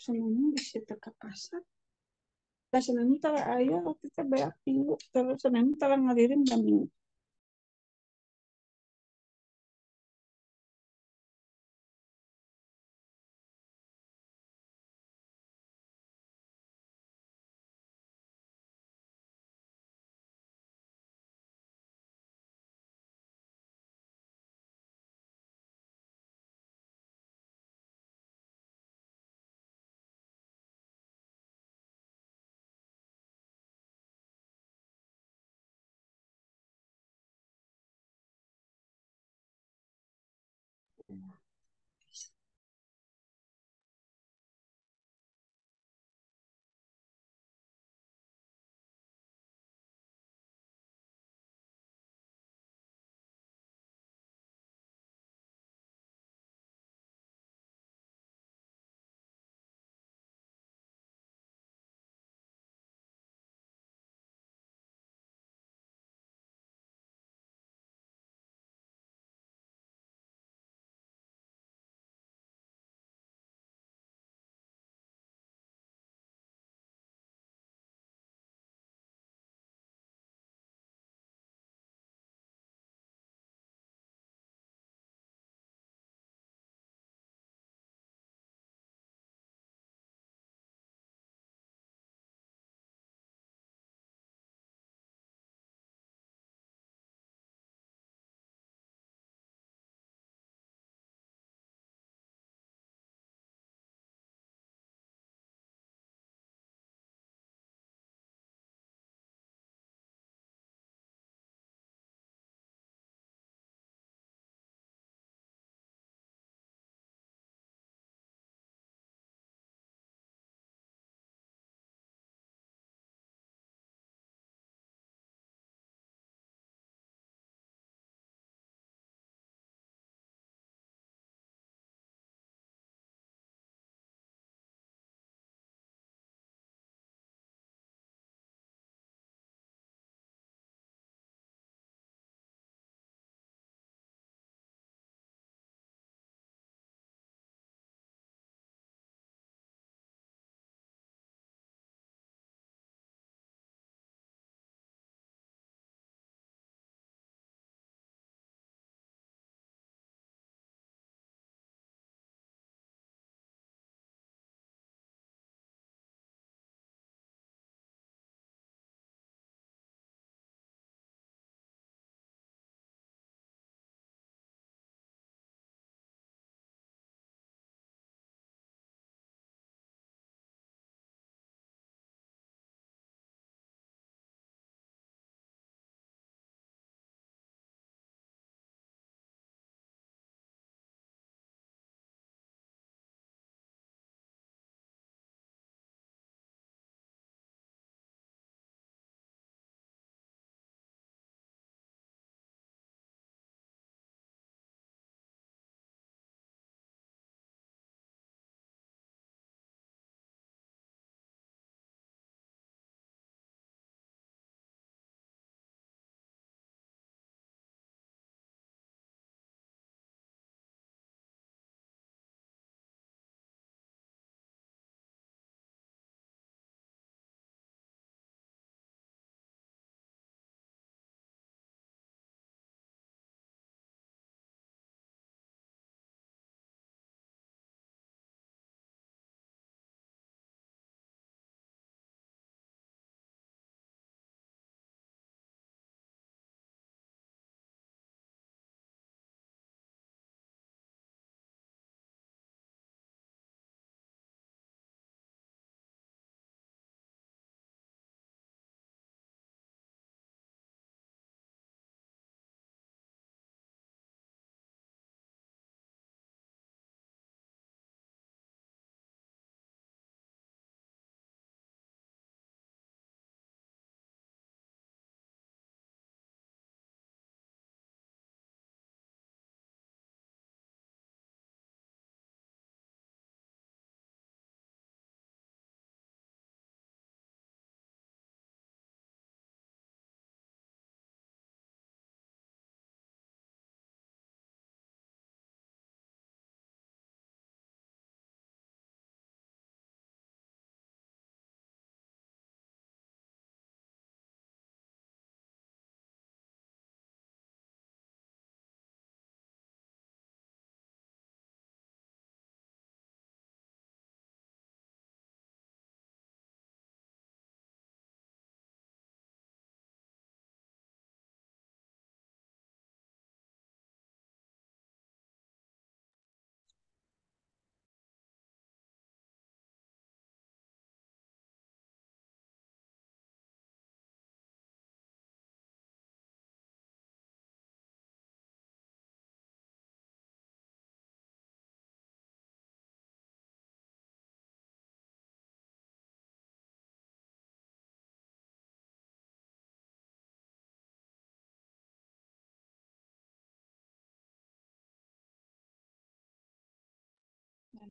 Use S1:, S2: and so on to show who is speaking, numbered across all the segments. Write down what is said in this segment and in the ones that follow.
S1: Senangnya bisa teka kasar. Dan senangnya tara ayo kita beak minggu. Terus senangnya tara ngalirin dan minggu.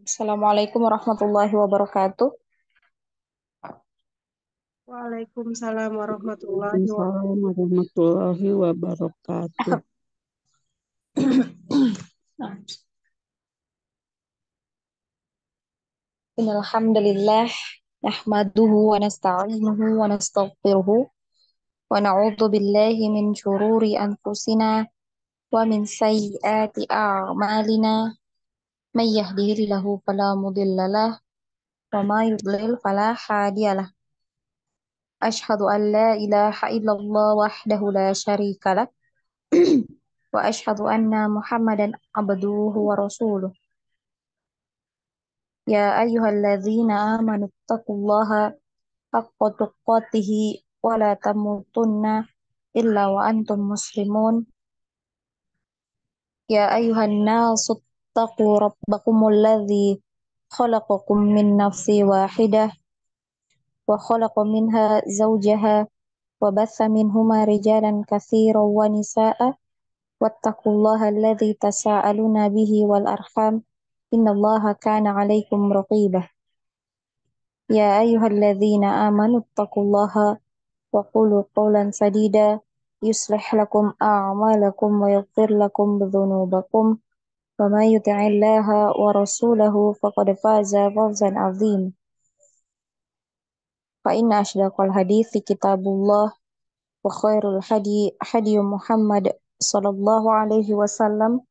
S2: Assalamualaikum warahmatullahi wabarakatuh.
S1: Waalaikumsalam warahmatullahi wabarakatuh.
S3: Waalaikumsalam warahmatullahi wabarakatuh.
S2: Innal hamdalillah nahmaduhu wa nasta'inuhu wa nastaghfiruhu wa na'udzu billahi min shururi anfusina wa min sayyiati a'malina may yahdihillahu fala mudhillalah wa may yudlil fala hadiyalah. Asyhadu an la ilaha illallah wahdahu la syarikalah wa asyhadu anna Muhammadan abduhu wa rasuluh. Ya ayyuhalladzina amanu taqullaha haqqa tuqatihi wa la tamutunna illa wa antum muslimun. Ya ayuhan nasu taqu rabbakumul ladzi khalaqakum min nafsi wahidah wa khalaqa minha zawjaha wa batha minhuma rijalan katsiran wa nisaa wattaqullaha alladzi tasaaluna bihi wal arham innallaha kana 'alaikum raqibah. Ya ayyuhalladzina amanu taqullaha wa qulu qawlan sadida yuslih lakum a'malakum wa yaghfir lakum dhunubakum wa may yuti'illaha wa rasulahu faqad faza fawzan 'azim. Fa inna asydaqal hadithi kitabullah wa khairul hadi Muhammad sallallahu alaihi wasallam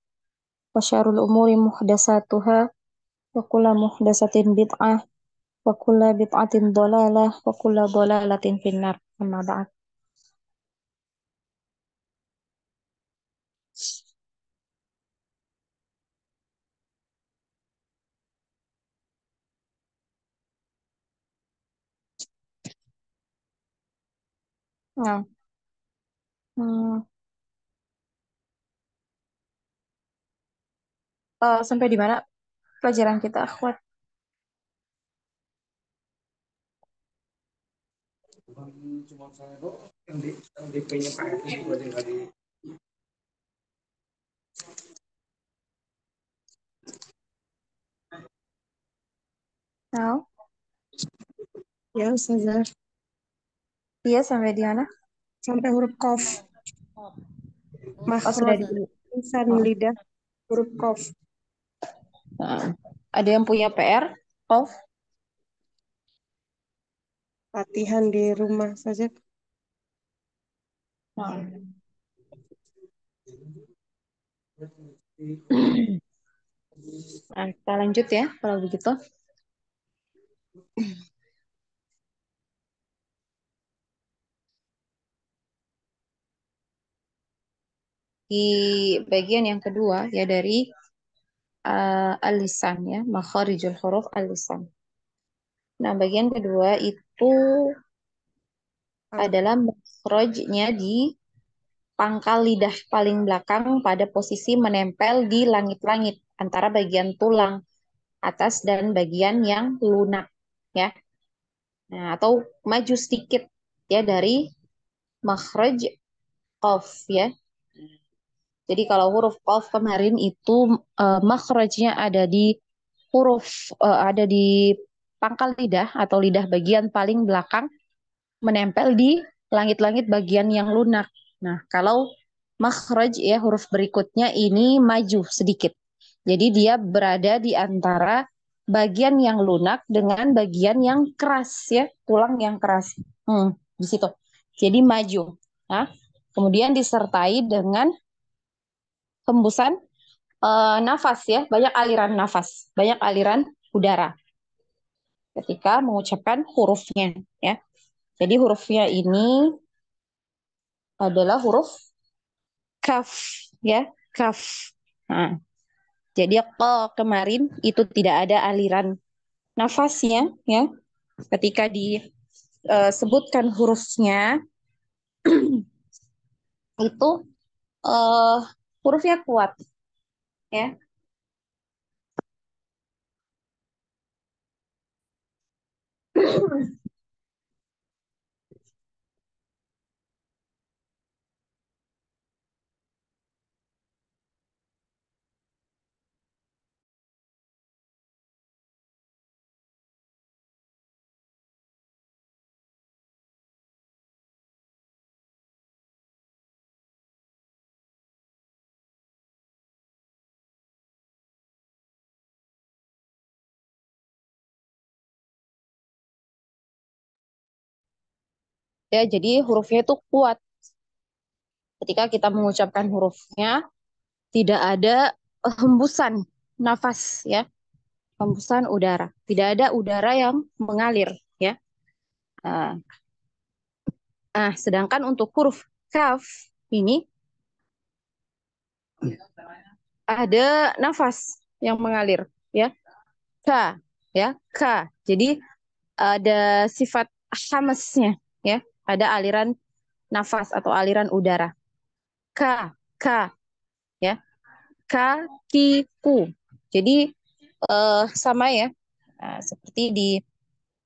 S2: wa syarrul umuri muhdatsatuha wa kullu muhdatsatin bid'ah wa kullu bid'atin dhalalah wa kullu dhalalatin finnar. Amma ba'd. Nah, hmm, sampai di mana pelajaran kita, akhwat? Nah,
S1: Ya, Ustazah.
S2: iya sampai di mana?
S1: Sampai huruf Qaf.
S2: Oh, sudah
S1: Makhraj.
S2: di.
S1: Lisan
S2: Oh.
S1: lidah. Huruf Qaf.
S2: Nah, ada yang punya PR? Off.
S1: Latihan di rumah saja.
S2: Nah. Nah, kita lanjut ya kalau begitu. Di bagian yang kedua ya dari al-lisan ya, makharijul huruf al-lisan. Nah, bagian kedua itu
S1: Al-
S2: adalah makhrajnya di pangkal lidah paling belakang pada posisi menempel di langit-langit antara bagian tulang atas dan bagian yang lunak ya. Nah, atau maju sedikit ya dari makhraj qaf ya. Jadi kalau huruf qaf kemarin itu makhrajnya ada di ada di pangkal lidah atau lidah bagian paling belakang menempel di langit-langit bagian yang lunak. Nah, kalau makhraj ya huruf berikutnya ini maju sedikit. Jadi dia berada di antara bagian yang lunak dengan bagian yang keras ya, tulang yang keras. Di situ. Jadi maju. Nah, kemudian disertai dengan hembusan nafas ya, banyak aliran nafas, banyak aliran udara ketika mengucapkan hurufnya ya. Jadi hurufnya ini adalah huruf kaf ya, kaf. Nah, jadi kemarin itu tidak ada aliran nafasnya ya. Ketika disebutkan hurufnya itu uh, hurufnya kuat ya. Ya, jadi hurufnya itu kuat. Ketika kita mengucapkan hurufnya, tidak ada hembusan nafas ya, hembusan udara. Tidak ada udara yang mengalir ya. Nah, sedangkan untuk huruf kaf ini ada nafas yang mengalir ya. K ya, K. Jadi ada sifat hamesnya ya. Ada aliran nafas atau aliran udara. K, K ya. Kakiku. Jadi sama ya. Seperti di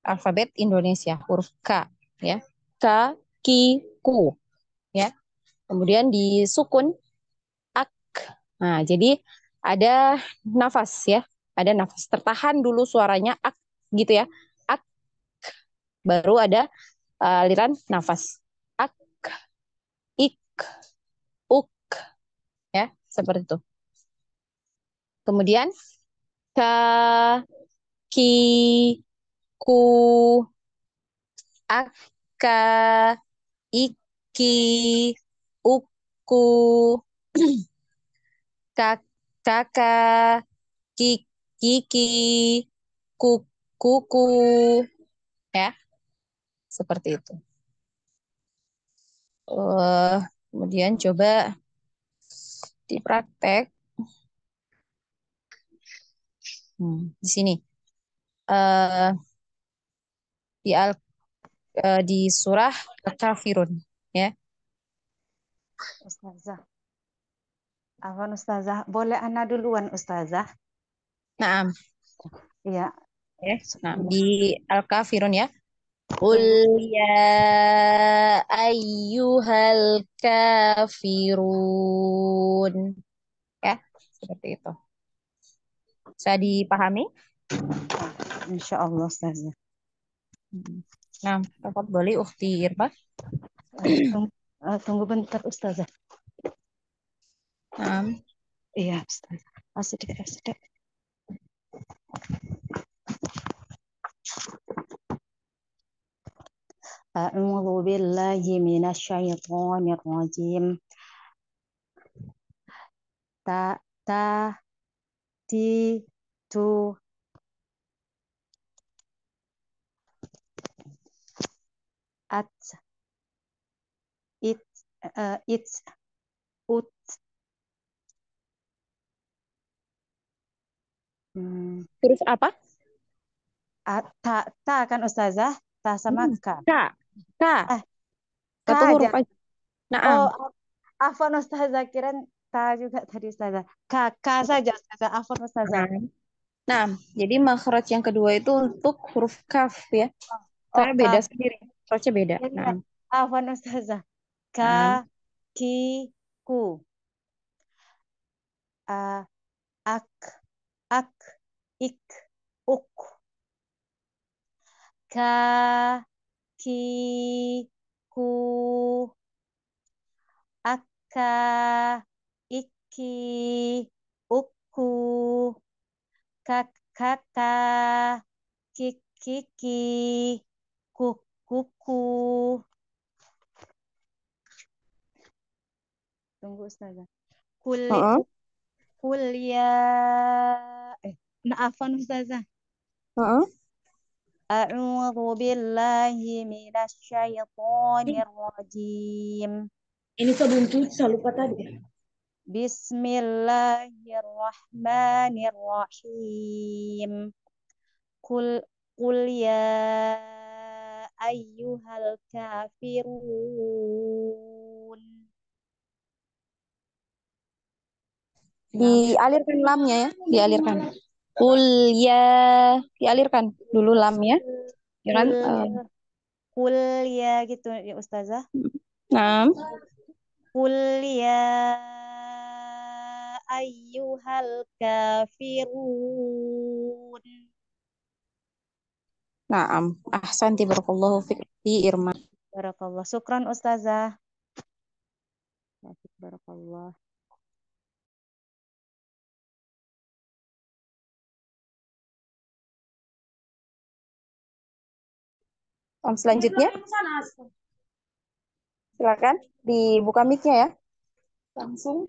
S2: alfabet Indonesia, huruf K ya. Kakiku ya. Kemudian di sukun ak. Nah, jadi ada nafas ya. Ada nafas tertahan dulu suaranya ak gitu ya. Ak baru ada aliran nafas. Ak, ik, uk ya, seperti itu. Kemudian ka, ki, ku, aka, iki, uku, kakak, kiki, kuku, ya, seperti itu. Kemudian coba dipraktek. Di sini. Eh, di, di surah Al-Kafirun. Ya.
S4: Ustazah. Afwan Ustazah, boleh ana duluan Ustazah?
S2: Nah,
S4: Iya.
S2: nah di Al-Kafirun ya. Qul
S4: Tunggu.
S2: ya ayyuhal kafirun. Ya, seperti itu. Bisa dipahami?
S4: Insya Allah Ustazah.
S2: Nah, Bapak boleh Ukhti Irma.
S4: Tunggu bentar Ustazah.
S2: Nah,
S4: Iya Ustazah. Sedikit, sedikit. A'udzu billahi minasyaitonir rajim. Ta ti tu at it it's ut
S2: huruf apa?
S4: ta kan Ustazah? Ta sama K.
S2: K. K.
S4: K
S2: Satu
S4: aja.
S2: huruf aja. Naam.
S4: Oh, afwan Ustazah, kirain ta juga tadi Ustazah. K saja Ustazah. Afwan Ustazah.
S2: Nah, jadi makhraj yang kedua itu untuk huruf kaf ya.
S4: Oh,
S2: Karena
S4: K.
S2: beda sendiri. Makhrajnya beda.
S4: Ya,
S2: Nah,
S4: afwan Ustazah. K,
S2: nah,
S4: ki, ku. A, ak, ik, uk. Ka, ki, ku, aka, iki, uku, kaka, kiki, kuku. Tunggu Ustazah.
S2: uh-uh.
S4: Kul ya. Afwan Ustazah.
S2: Uh-uh.
S4: A'udzu billahi minasyaitonir rajim.
S1: Ini kebuntu saya lupa tadi.
S4: Bismillahirrahmanirrahim. Qul ya ayyuhal kafirun.
S2: Dialirkan lamnya ya, dialirkan. Qul ya, dialirkan dulu lamnya. Ya kan?
S4: Qul ya gitu ya Ustazah.
S2: Nah,
S4: Qul ya ayyuhal kafirun.
S2: naam. Ahsanti barakallahu fikri Irma.
S4: Barakallah. Syukran Ustazah. Barakallah.
S2: Selanjutnya Silakan dibuka mic-nya ya. Langsung.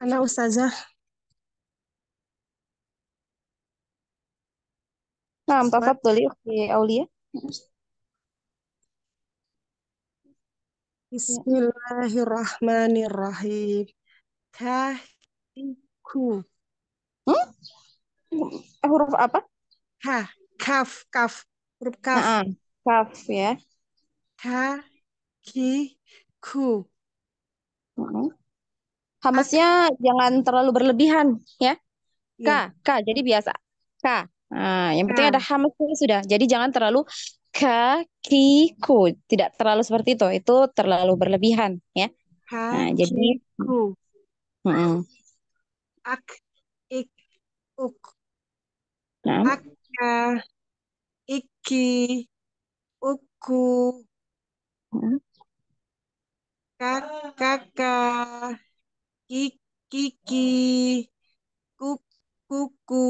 S1: Ana Ustazah.
S2: Nah, tafadholi Ukhti Aulia.
S1: Bismillahirrahmanirrahim. Kahiku.
S2: Hmm? Huruf apa?
S1: Ha, kaf, kaf. Huruf kaf.
S2: Nah, kaf ya.
S1: Kakiku.
S2: Hmm.
S1: Ak,
S2: Hamesnya jangan terlalu berlebihan ya.
S1: ya.
S2: Jadi biasa. K. Nah, yang penting ada
S1: Ka,
S2: hamesnya sudah. Jadi jangan terlalu kakiku. Tidak terlalu seperti itu. Itu terlalu berlebihan ya. Nah, jadi
S1: kakiku.
S2: mm,
S1: Ak, ik, uk.
S2: nah,
S1: Aka, iki, uku.
S2: mm,
S1: Kakak, kiki, kuku.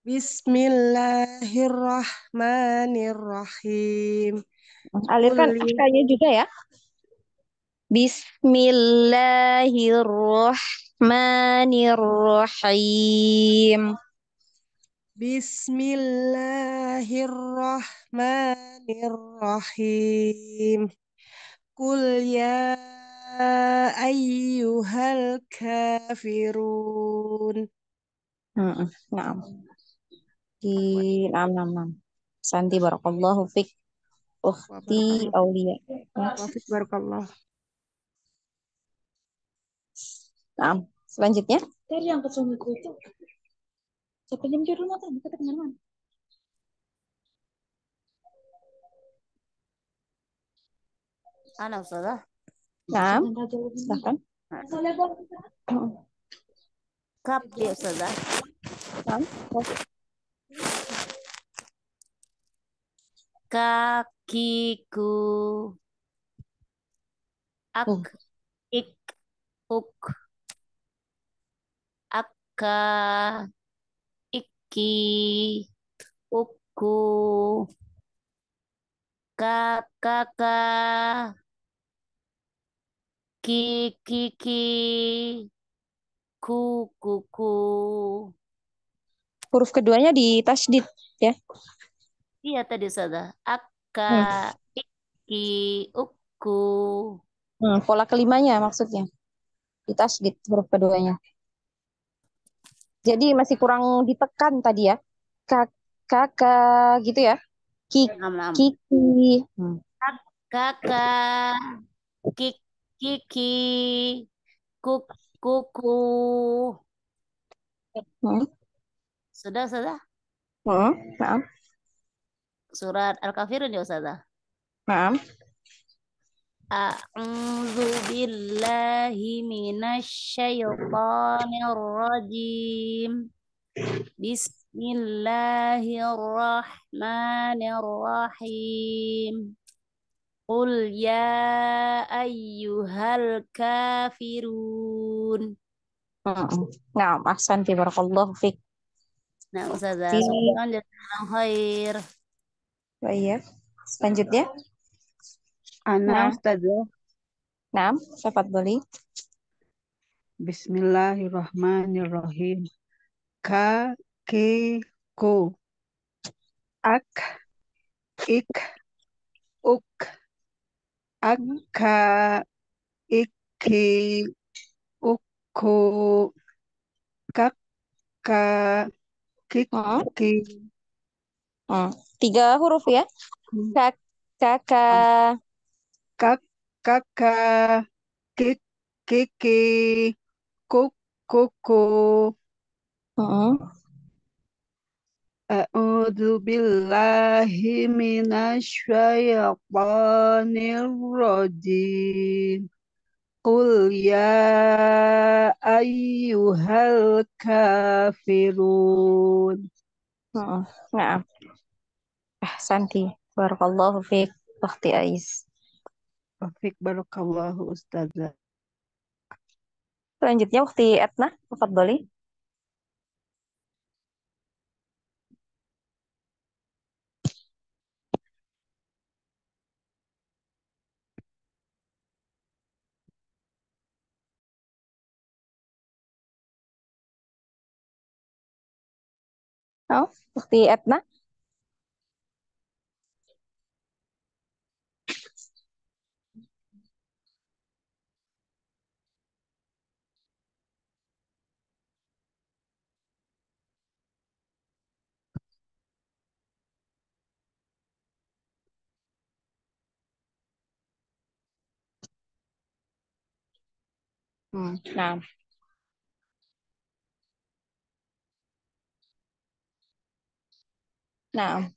S1: Bismillahirrahmanirrahim.
S2: alirkan
S1: Kul
S2: akanya juga ya. Bismillahirrahmanirrahim.
S1: Bismillahirrahmanirrahim. Kul ya ayyuhal kafirun.
S2: Nah, di nam. Santi barakallahu fik
S1: Wa
S2: ukhti
S1: barakallah.
S2: Aulia. Ya.
S1: Wa fik barakallah.
S2: Nah, selanjutnya dari yang kesumiku itu siapa jam di rumah kan kita kenalan.
S4: Ana Ustazah.
S2: Nah, silakan.
S4: Kap dia Ustazah.
S2: Nah,
S4: Kakiku. Ak, ik, uk. Aka, iki, uku. Kakaka, kiki, kuku.
S2: huruf keduanya di tasdid ya.
S4: Iya tadi Ustazah. Aka,
S2: Hmm.
S4: iki, uku.
S2: Pola kelimanya maksudnya di tasdid huruf keduanya. Jadi masih kurang ditekan tadi ya. Kakak gitu ya.
S4: Nam.
S2: Kiki. Hmm.
S4: Kakak, kiki, kuku.
S2: Hmm.
S4: Sudah.
S2: Maaf.
S4: Surat Al-Kafirun ya Ustazah.
S2: Maaf.
S4: A'udzu billahi minasyaitonir rajim. Bismillahirrahmanirrahim. Qul ya ayyuhal kafirun.
S2: Nah, ahsanti barakallahu fik.
S4: Nah, Ustazah, syukran jazakallahu khair.
S2: Baik. Selanjutnya.
S3: Ana
S2: Nah,
S3: Ustazah.
S2: nah, tafadholi.
S3: Bismillahirrahmanirrahim. Kakiku. Ak, ik, uk. Aka, iki, uku. Kakak,
S2: Hmm.
S3: kiki.
S2: Hmm. 3 huruf ya. Kakak.
S3: Kakak, kiki, kuku.
S2: Hmm.
S3: A'udzu billahi minasyaitonir rajim. Qul ya ayyuhal kafirun.
S2: Nah, ahsanti. Barakallahu fiik, Ukhti Ais.
S3: Wafik barakallahu Ustazah.
S2: Selanjutnya Ukhti Etna, tafadholi. Oh, Ukhti Etna. Nah, nah.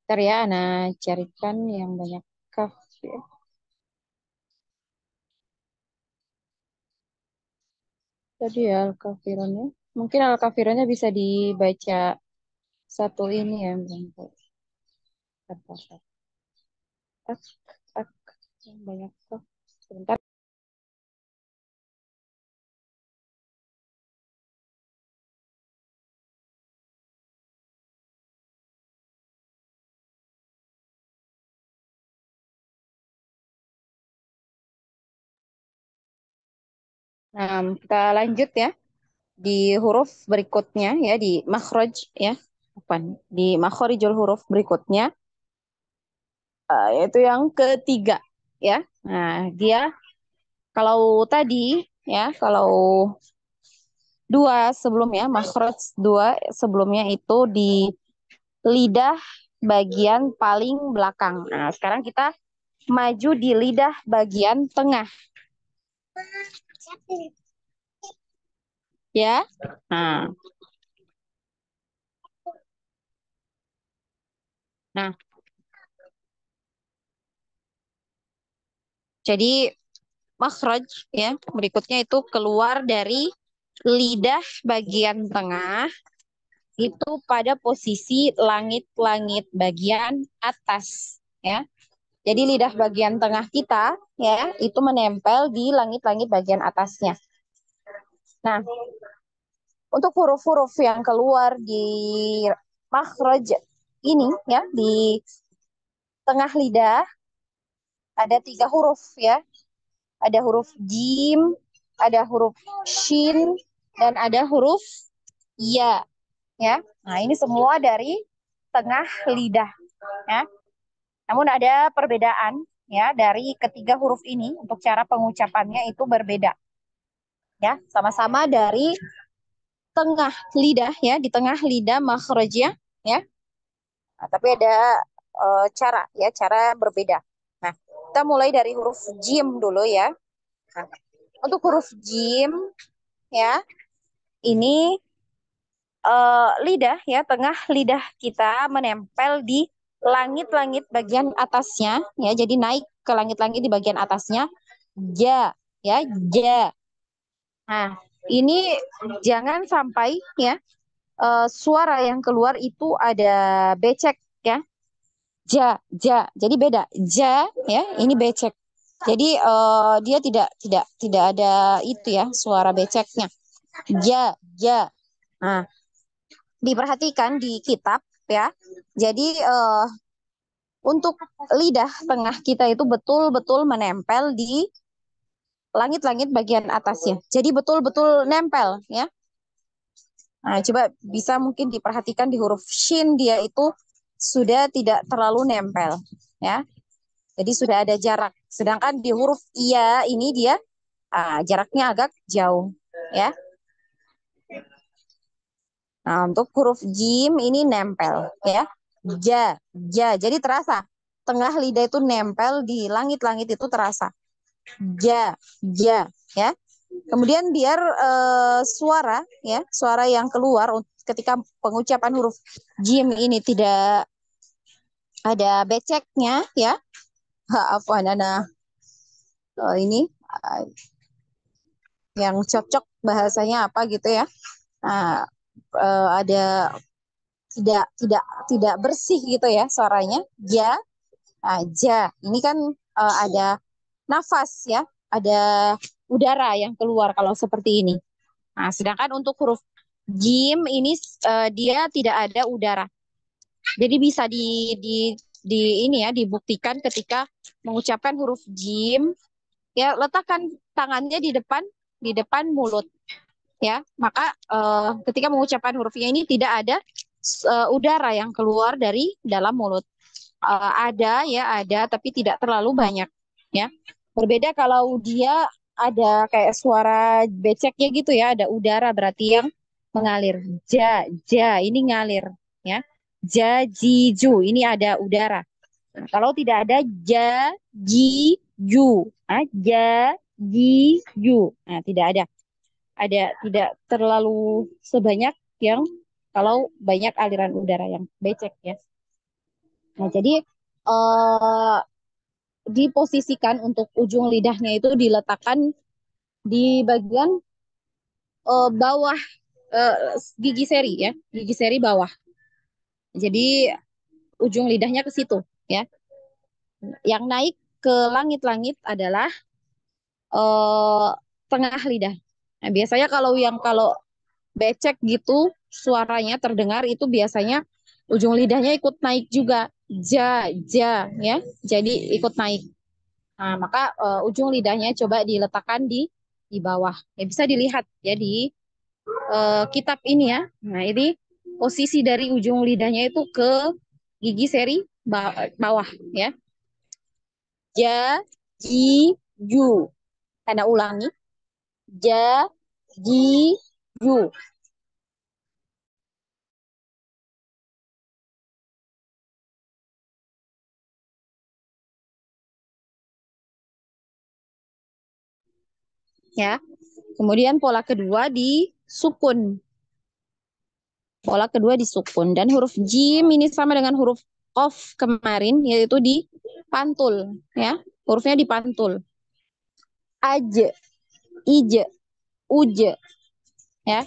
S2: Ntar ya, Ana carikan yang banyak kaf ya. Tadi ya Al-Kafirunnya. Mungkin Al-Kafirunnya bisa dibaca satu ini ya. Bentar. Ak, ak, yang banyak kaf. Sebentar. Nah, kita lanjut ya. Di huruf berikutnya ya, di makhraj ya. Bukan, di makhrijul huruf berikutnya. Yaitu yang ketiga ya. Nah, dia kalau tadi ya, kalau dua sebelumnya, makhraj dua sebelumnya itu di lidah bagian paling belakang. Nah, sekarang kita maju di lidah bagian tengah. Ya. Nah, nah, jadi makhraj ya, berikutnya itu keluar dari lidah bagian tengah itu pada posisi langit-langit bagian atas ya. Jadi lidah bagian tengah kita ya itu menempel di langit-langit bagian atasnya. Nah, untuk huruf-huruf yang keluar di makhraj ini ya di tengah lidah ada 3 huruf ya. Ada huruf jim, ada huruf shin, dan ada huruf ya. Ya, nah ini semua dari tengah lidah. Ya. Namun ada perbedaan ya dari ketiga huruf ini untuk cara pengucapannya itu berbeda. Ya, sama-sama dari tengah lidah ya, di tengah lidah makhrajnya ya. Nah, tapi ada cara berbeda. Nah, kita mulai dari huruf jim dulu ya. Nah, untuk huruf jim ya, ini lidah ya, tengah lidah kita menempel di langit-langit bagian atasnya ya. Jadi naik ke langit-langit di bagian atasnya. Ja ya, ja. Nah, ini jangan sampai ya suara yang keluar itu ada becek ya. Ja, ja. Jadi beda. Ja ya, ini becek. Jadi dia tidak ada itu ya suara beceknya. Ja, ja. Nah, diperhatikan di kitab ya. Jadi untuk lidah tengah kita itu betul-betul menempel di langit-langit bagian atasnya. Jadi betul-betul nempel ya. Nah, coba bisa mungkin diperhatikan di huruf shin dia itu sudah tidak terlalu nempel ya. Jadi sudah ada jarak. Sedangkan di huruf iya ini dia jaraknya agak jauh ya. Nah, untuk huruf jim ini nempel ya. Ja, ja. Jadi terasa tengah lidah itu nempel di langit-langit itu terasa. Ja, ja ya. Kemudian biar suara ya, suara yang keluar ketika pengucapan huruf jim ini tidak ada beceknya ya. Apa Nana ini yang cocok bahasanya apa gitu ya. Nah, ada tidak bersih gitu ya suaranya. Ja, nah, ja. Ini kan ada nafas ya, ada udara yang keluar kalau seperti ini. Nah, sedangkan untuk huruf jim ini dia tidak ada udara. Jadi bisa di ini ya dibuktikan ketika mengucapkan huruf jim ya letakkan tangannya di depan mulut ya. Maka ketika mengucapkan hurufnya ini tidak ada udara yang keluar dari dalam mulut. Ada ya ada tapi tidak terlalu banyak ya. Berbeda kalau dia ada kayak suara beceknya gitu ya, ada udara berarti yang mengalir. Ja, ja ini ngalir ya. Ja, ji, ju ini ada udara. Nah, kalau tidak ada ja, ji, ju. Ja, ji, ju. Nah, tidak ada. Tidak terlalu sebanyak yang kalau banyak aliran udara yang becek ya. Nah, jadi eh, diposisikan untuk ujung lidahnya itu diletakkan di bagian bawah gigi seri ya, gigi seri bawah. Jadi ujung lidahnya ke situ ya. Yang naik ke langit-langit adalah eh, tengah lidah. Nah, biasanya kalau becek gitu suaranya terdengar itu biasanya ujung lidahnya ikut naik juga. Ja, ja ya. Jadi ikut naik. Nah, maka ujung lidahnya coba diletakkan di bawah. Ya bisa dilihat ya di kitab ini ya. Nah, ini posisi dari ujung lidahnya itu ke gigi seri bawah ya. Ja, ji, ju. Tanda ulangi. Ja, ji, ju. Ya. Kemudian pola kedua di sukun. Pola kedua di sukun. Dan huruf jim ini sama dengan huruf qaf kemarin, yaitu di pantul. Ya. Hurufnya dipantul. Aj, ij, uj. Ya.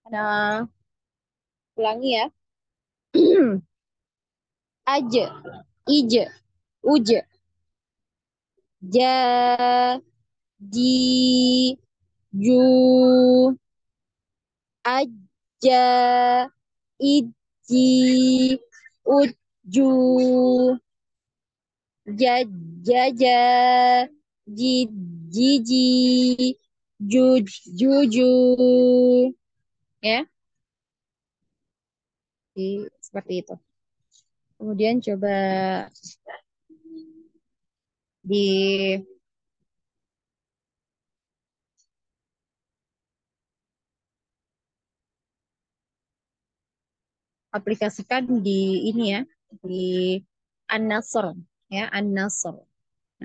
S2: Nah, ulangi ya. Aj, ij, uj. Ja, ji, ju, aja, iji, uju, jaja, jiji, juju, ya, seperti itu. Kemudian coba di aplikasikan di ini ya, di An-Nasr ya, An-Nasr.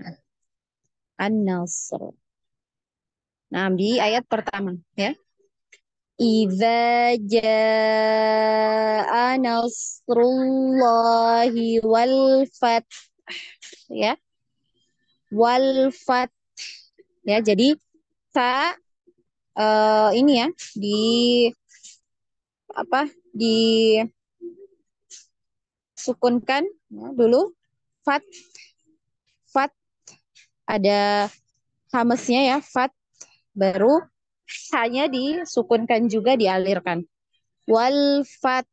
S2: Nah, An-Nasr. Nah, di ayat pertama ya. Idza jaa nasrullahi wal fath ya. Wal fath ya. Jadi sa ini ya di apa? Disukunkan ya, dulu fat fat ada hamesnya ya fat baru hanya disukunkan juga dialirkan. Wal fat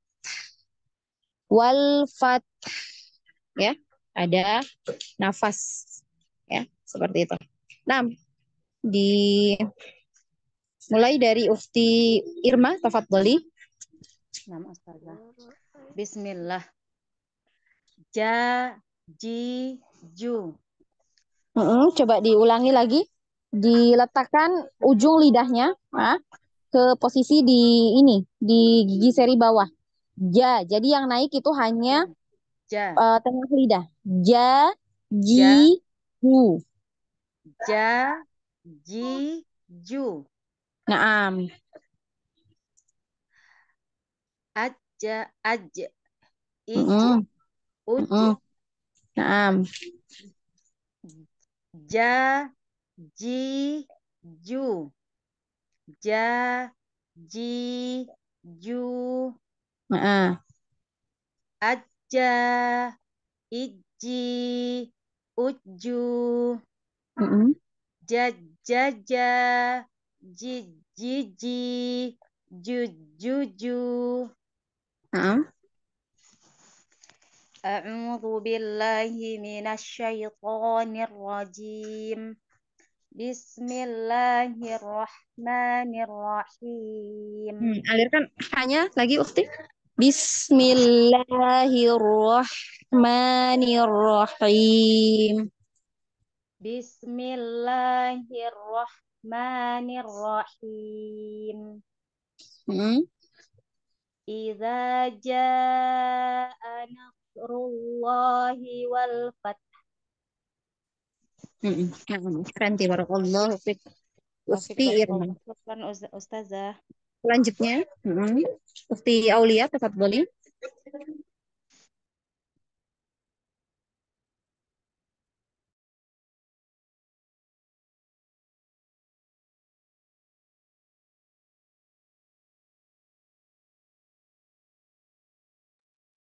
S2: ya ada nafas ya seperti itu. Nah, mulai dari Ufti Irma tafadholi.
S4: Nama Ustazah. Bismillah. Ja, ji, ju.
S2: Coba diulangi lagi. Diletakkan ujung lidahnya ke posisi di ini, di gigi seri bawah. Ja, jadi yang naik itu hanya
S4: Ja,
S2: tengah lidah. Ja,
S4: ja,
S2: ji, ju.
S4: ja, ji, ju.
S2: Naam.
S4: Aja, aj, ij,
S2: Mm-mm.
S4: uj,
S2: Mm-mm. Naam.
S4: ja, ji, ju, ja, ji, ju,
S2: Nah.
S4: aja, iji, uju,
S2: Mm-mm.
S4: ja, jaja, ji, jiji, ju, juju.
S2: Naam.
S4: أعوذ بالله من الشيطان الرجيم بسم الله الرحمن الرحيم
S2: Alirkan hanya lagi Ukti. Bismillahirrahmanirrahim.
S4: بسم الله الرحمن الرحيم
S2: Mm-mm.
S4: إذا جاء نصر الله والفتح
S2: Mm-mm. Naam. Keren, barakallahu fiik.
S4: وفيك
S2: Ukti
S4: بارك
S2: Irma.
S4: الله شكرا أستاذة
S2: Selanjutnya, Ukti Aulia, tafadholi.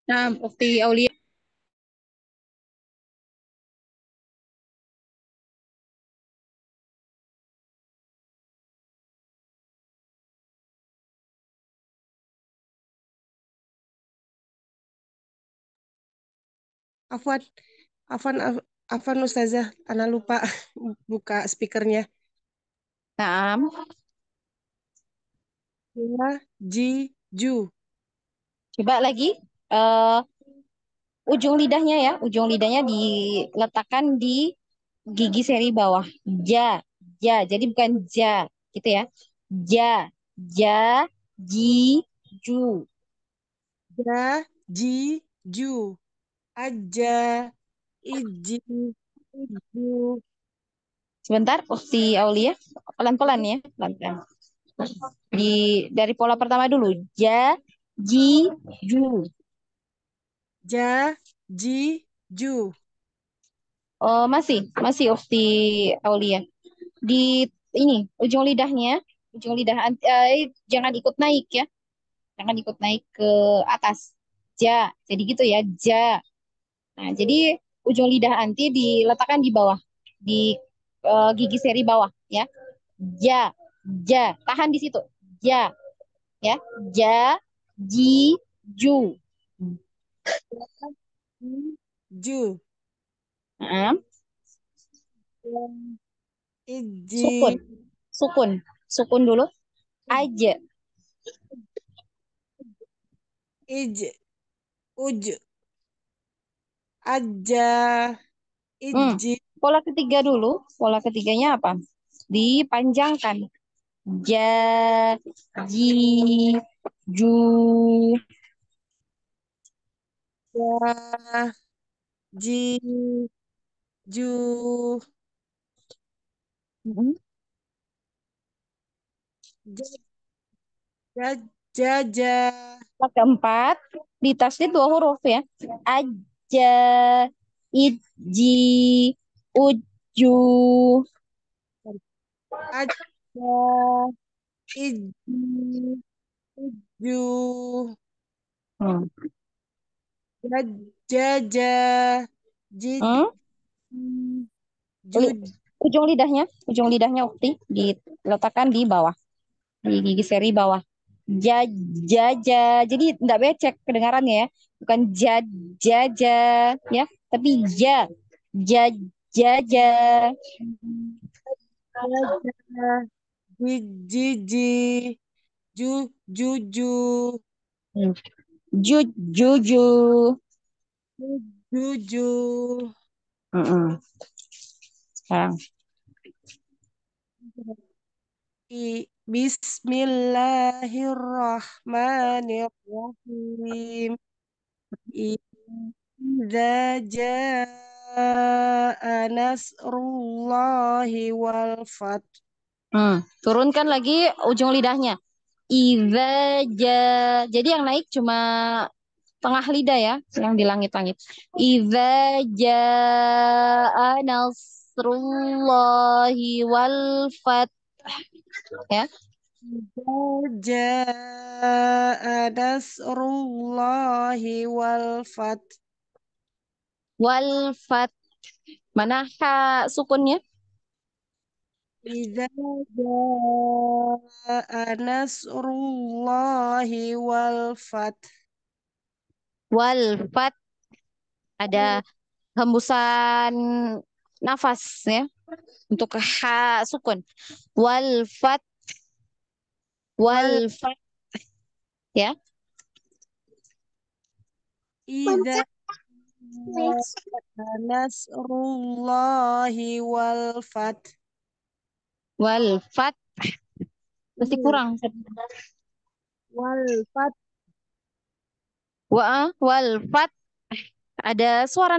S2: Nah, Ukti Aulia.
S3: Afwan, Afwan, Afwan Ustazah, Ana lupa buka speakernya.
S2: Nah,
S3: Ya, ji, ju.
S2: coba lagi. eh ujung lidahnya ya, ujung lidahnya diletakkan di gigi seri bawah. Ja, ja. Jadi bukan ja, gitu ya. Ja, ja, ji, ju.
S3: Ja, ji, ju. Aja, iji, uju.
S2: Sebentar, Ukti Aulia, pelan-pelan ya, pelan-pelan. Dari pola pertama dulu. Ja, ji, ju.
S3: Ja, ji, ju.
S2: Oh, masih Ukti Aulia. Di ini ujung lidah jangan ikut naik ya, jangan ikut naik ke atas. Ja, jadi gitu ya, ja. Nah, jadi ujung lidah anti diletakkan di bawah, di gigi seri bawah ya. Ja, ja, tahan di situ. Ja, ya. Ja, ji, ju.
S3: Ji, ju.
S2: Nah,
S3: Ja, iji,
S2: sukun, sukun, sukun dulu. Aja.
S3: ij, uj. Aja,
S2: Hmm.
S3: iji,
S2: Pola ketiga dulu. Pola ketiganya apa? Dipanjangkan. Ja, ji, ju.
S3: ja, ji, ju.
S2: Mm.
S3: Ja, ja, ja, ja.
S2: Pola keempat, di tasdid 2 huruf ya. Aja, iji, uju.
S3: Aja, iji, uju.
S2: Hmm.
S3: Ja, ja, ja. Ji,
S2: Hmm?
S3: ju,
S2: Ujung lidahnya Ukti diletakkan di bawah, di gigi seri bawah. Ja, ja, ja. Jadi nggak becek kedengarannya ya. Bukan ja, ja, ja, ya. Tapi ja, ja, ja, ja.
S3: ja, ja. Ji, ji, ji. Ju, ju, ju.
S2: Hmm. Ju, ju, ju.
S3: Ju, ju, ju.
S2: Mm-mm. Sekarang.
S3: Bismillahirrahmanirrahim. Idza jaa nasrullahi wal fath.
S2: Turunkan lagi ujung lidahnya. Idza Jadi yang naik cuma tengah lidah ya, yang di langit-langit. Idza jaa nasrullahi wal fath ya.
S3: Idza jaa nasrullahi wal fath.
S2: Wal fath. Mana ha sukunnya?
S3: Idza jaa nasrullahi wal fath.
S2: Wal fath ada hembusan nafas ya untuk ha sukun. Wal fath
S3: Wal
S2: wal fath ya.
S3: idza jaa nasrullahi wal fath.
S2: Wal fath masih kurang.
S3: Wal fath.
S2: Wal fath ada suara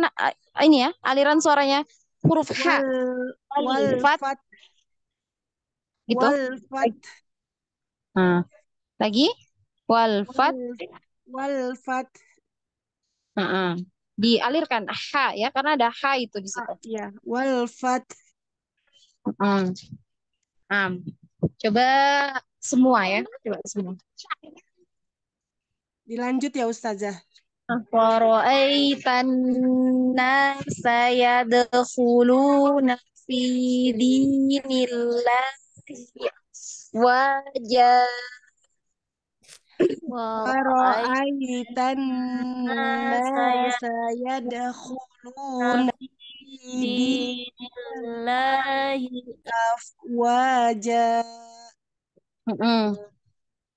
S2: ini ya, aliran suaranya huruf H.
S3: Wal
S2: Wal
S3: wal
S2: fath
S3: fath.
S2: gitu.
S3: Wal fath.
S2: Nah, lagi wal fath.
S3: Wal wal fath.
S2: Heeh. Dialirkan H ya, karena ada H itu di situ.
S3: Ya, wal fath.
S2: Heeh. Nah, coba semua ya, coba semua.
S3: Dilanjut ya Ustazah.
S2: Fara'aitan nasa yadkhuluna fi dinillahi wajah.
S3: Fara'aitan
S2: Saya
S3: nasa yadkhuluna fi
S2: dinillahi.
S3: afwaja.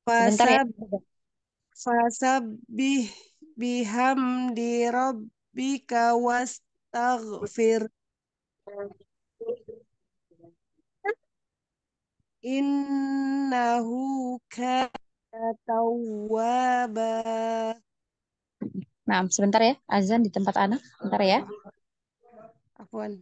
S2: Sebentar ya.
S3: Fasab fasabbih bihamdi rabbika wastaghfir. Innahu kana tawwaba.
S2: Nah, sebentar ya. Azan di tempat anak. Sebentar ya.
S3: Afwan.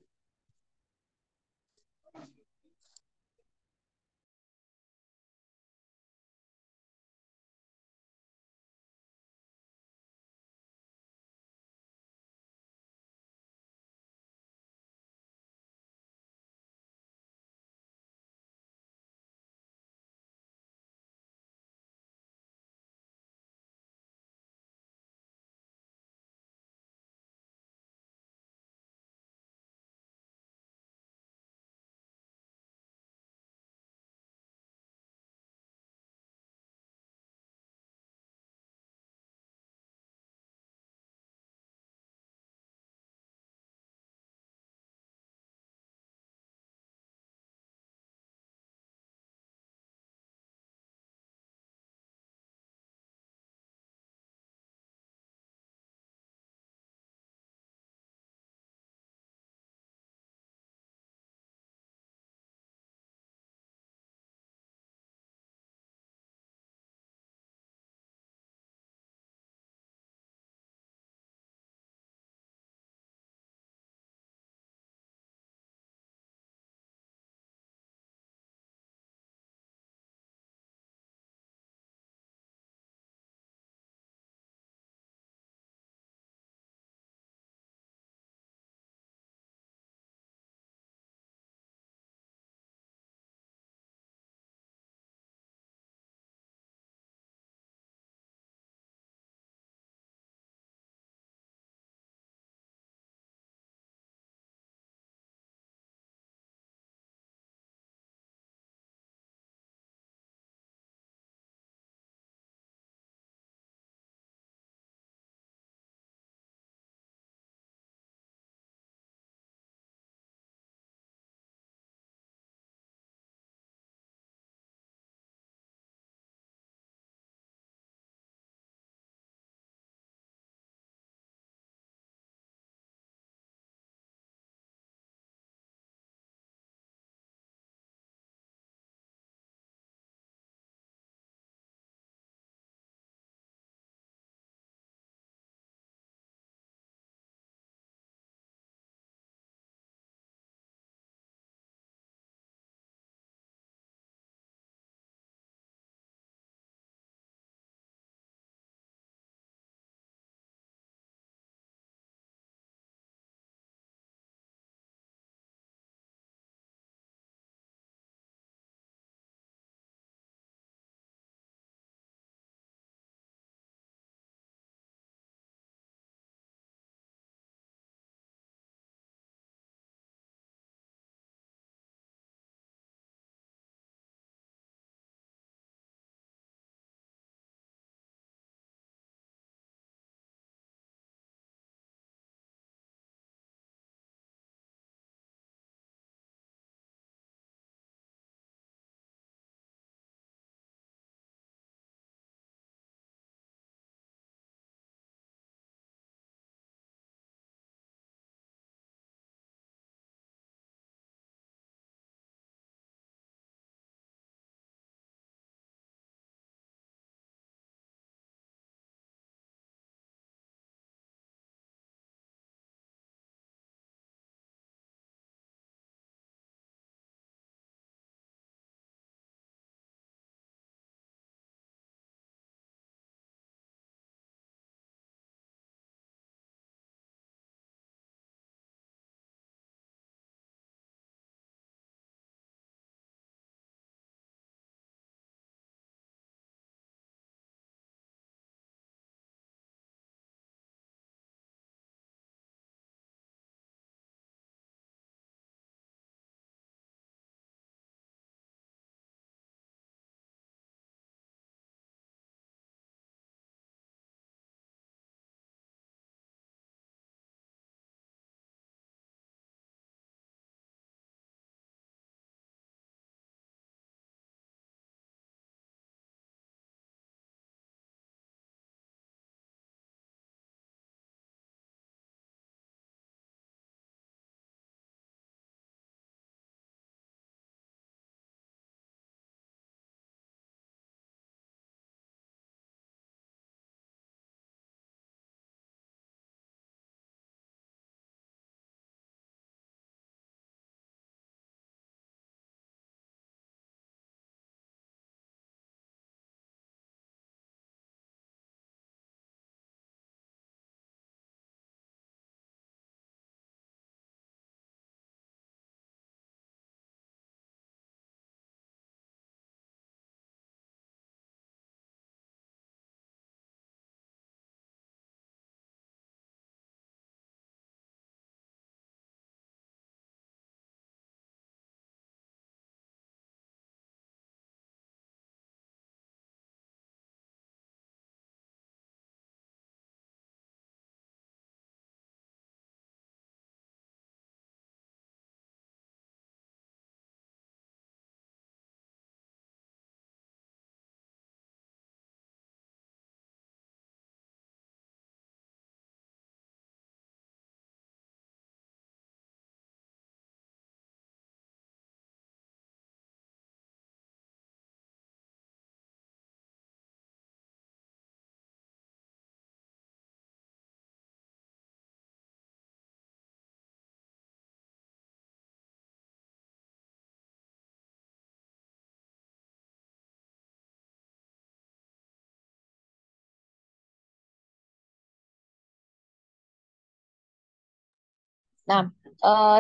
S2: Nah,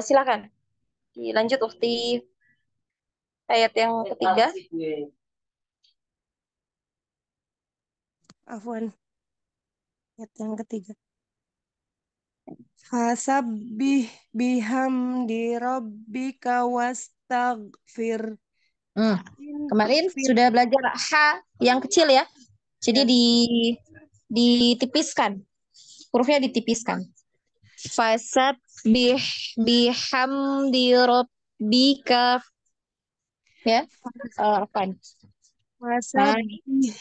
S2: silakan dilanjut Ukti ayat yang ketiga.
S3: Afwan. Ayat yang ketiga. Fasabbih bihamdi rabbika wastaghfir.
S2: Kemarin sudah belajar ha yang kecil ya. Jadi
S3: Ya.
S2: ditipiskan. Hurufnya ditipiskan. Fasabbih bihamdi rabbika ya. Apaan? Nah,
S3: Fasabbih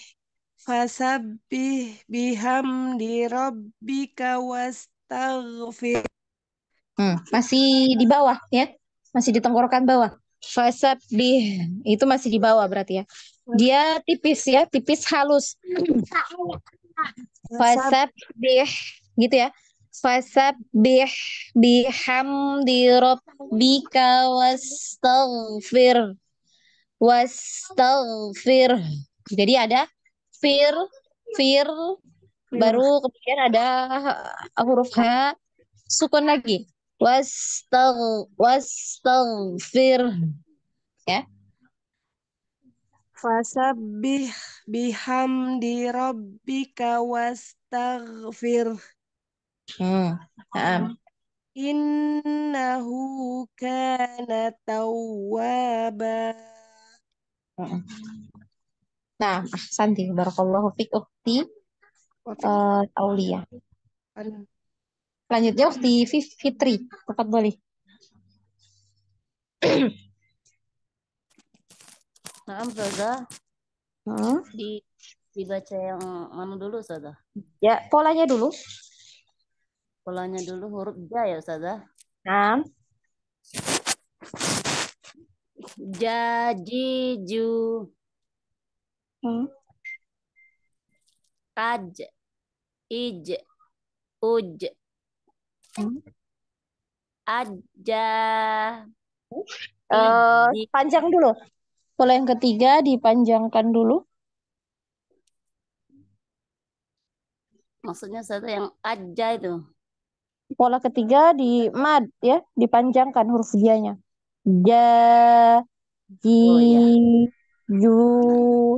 S3: Fasabbih bihamdi rabbika wastaghfir.
S2: masih di bawah ya. Masih di tenggorokan bawah. Fasabbih itu masih di bawah berarti ya. Dia tipis ya, tipis halus. Fasabbih gitu ya. Fasabbih bihamdi rabbika wastaghfir. Wastaghfir. Jadi ada fir, fir, baru kemudian ada huruf H, sukun lagi. Wastaghfir. Ya.
S3: Fasabbih bihamdi rabbika wastaghfir.
S2: Nah.
S3: Innahu kana tawwaba.
S2: Nah, Santi, barakallahu fiik ukhti Aulia. Selanjutnya ukhti Fitri, tepat boleh.
S5: Nah, Ustazah, dibaca yang mana dulu, Ustazah?
S2: Ya, polanya dulu.
S5: Polanya dulu huruf ja ya, Ustazah.
S2: Nah.
S5: Jajiju. Kaj. Ij. Uj. Aja.
S2: Panjang dulu. Pola yang ketiga dipanjangkan dulu.
S5: Maksudnya Ustazah yang aja itu.
S2: Pola ketiga di mad ya, dipanjangkan huruf j-nya. Ja, ji, ju,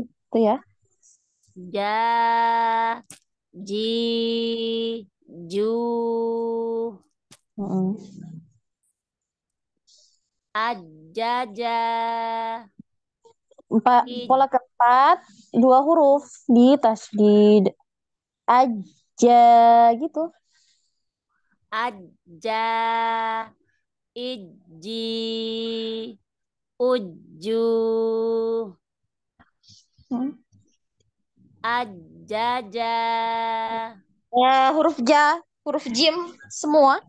S2: itu ya.
S5: Ja, ji, ju. Ajaja.
S2: Pola keempat, dua huruf di tasdid. Aja gitu.
S5: Aja, iji, uju, ajaja.
S2: Ya, huruf ja, huruf jim semua.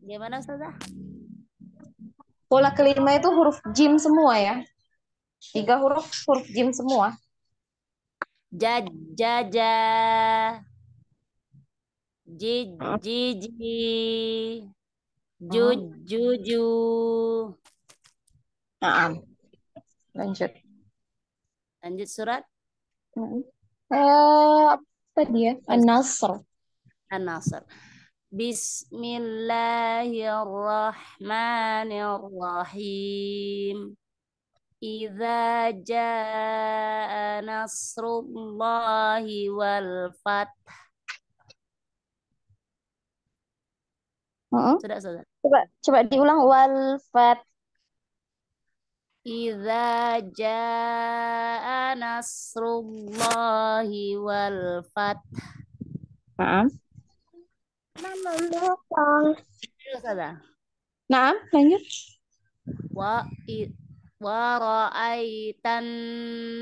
S5: Gimana Ustazah?
S2: Pola kelima itu huruf jim semua ya. 3 huruf jim semua.
S5: Jajaja. Jiji. Jujuju.
S2: Nah, lanjut.
S5: Lanjut surat.
S2: Apa dia? An-Nasr.
S5: An-Nasr. Bismillahirrahmanirrahim. Idza jaa nasrullahi wal fath. Sudah.
S2: Coba diulang wal fath.
S5: Idza jaa nasrullahi wal fath.
S2: Nah, lanjut.
S5: Wa ra'aitan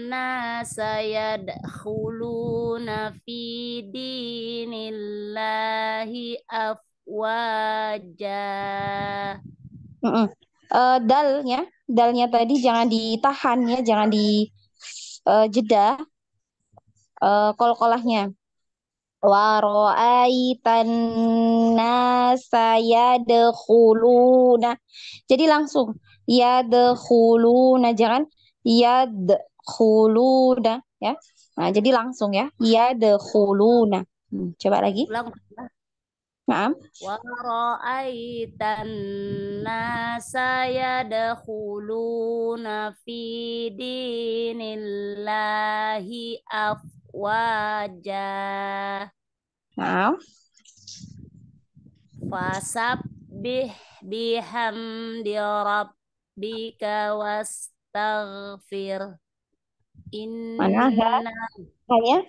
S5: nasa yadkhuluna fi dinillahi afwaja.
S2: Dalnya tadi jangan ditahan ya, jangan di jeda kol-kolahnya. Wa ra'aitan nasa yadkhuluna. Jadi langsung yadkhuluna, jangan yadkhuluna ya. Nah, jadi langsung ya, yadkhuluna. Coba lagi.
S5: Ulang
S2: Naam.
S5: ورأيت الناس يدخلون في دين الله أفواجا
S2: Naam.
S5: fasabbih bihamdi rabbika wastaghfir
S2: Mana
S5: inna
S2: hanya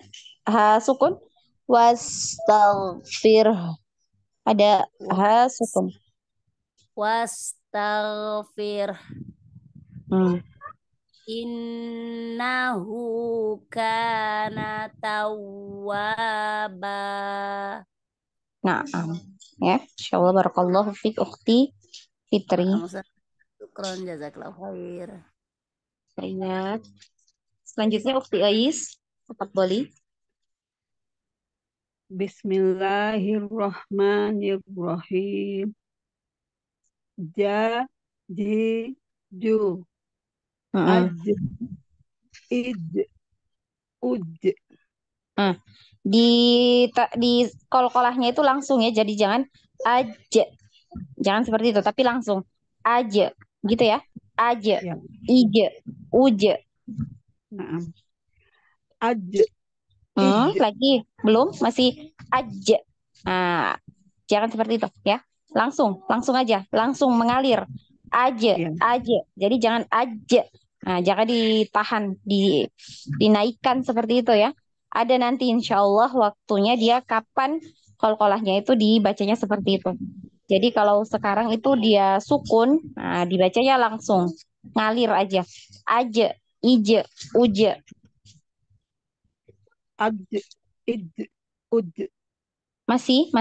S2: sukun wastaghfir. Ada sukun.
S5: wastaghfir innahu kana tawwaba.
S2: Naam. Ya, insyaallah barakallahu fik ukhti Fitri.
S5: Syukron jazakallahu khair.
S2: Ingat. Selanjutnya ukhti Ais, tafadhali.
S1: Bismillahirrahmanirrahim. Ja, ji, ju, aj, id, uj.
S2: Di kol-kolahnya itu langsung ya, jadi jangan aja. Jangan seperti itu, tapi langsung aja. Gitu ya. Aja.
S1: Ya.
S2: Ije, uje.
S1: Nah. Aj, id.
S2: Lagi belum, masih aja. Nah, jangan seperti itu ya. Langsung aja, langsung mengalir. Aja,
S1: Ya.
S2: aja. Jadi jangan aja. Nah, jangan ditahan, dinaikkan seperti itu ya. Ada nanti insya Allah waktunya dia kapan kol-kolahnya itu dibacanya seperti itu. Jadi kalau sekarang itu dia sukun, nah dibacanya langsung ngalir aja. Aja, ije, uje.
S1: Aj, id, uj.
S2: Masih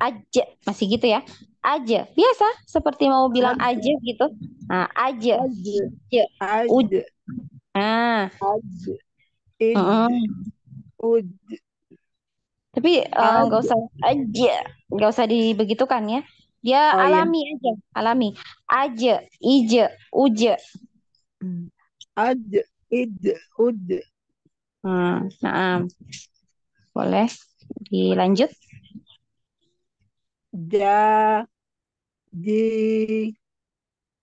S2: aja, masih gitu ya. Aja, biasa seperti mau bilang aja gitu. Nah, aja.
S1: Aj,
S2: Uj. Nah,
S1: aj, id, uj.
S2: tapi nggak usah aja, nggak usah dibegitukan ya. Dia alami aja, alami. Aja, ije, uje.
S1: Aj, id, uj.
S2: Nah, boleh dilanjut.
S1: Ja, ji,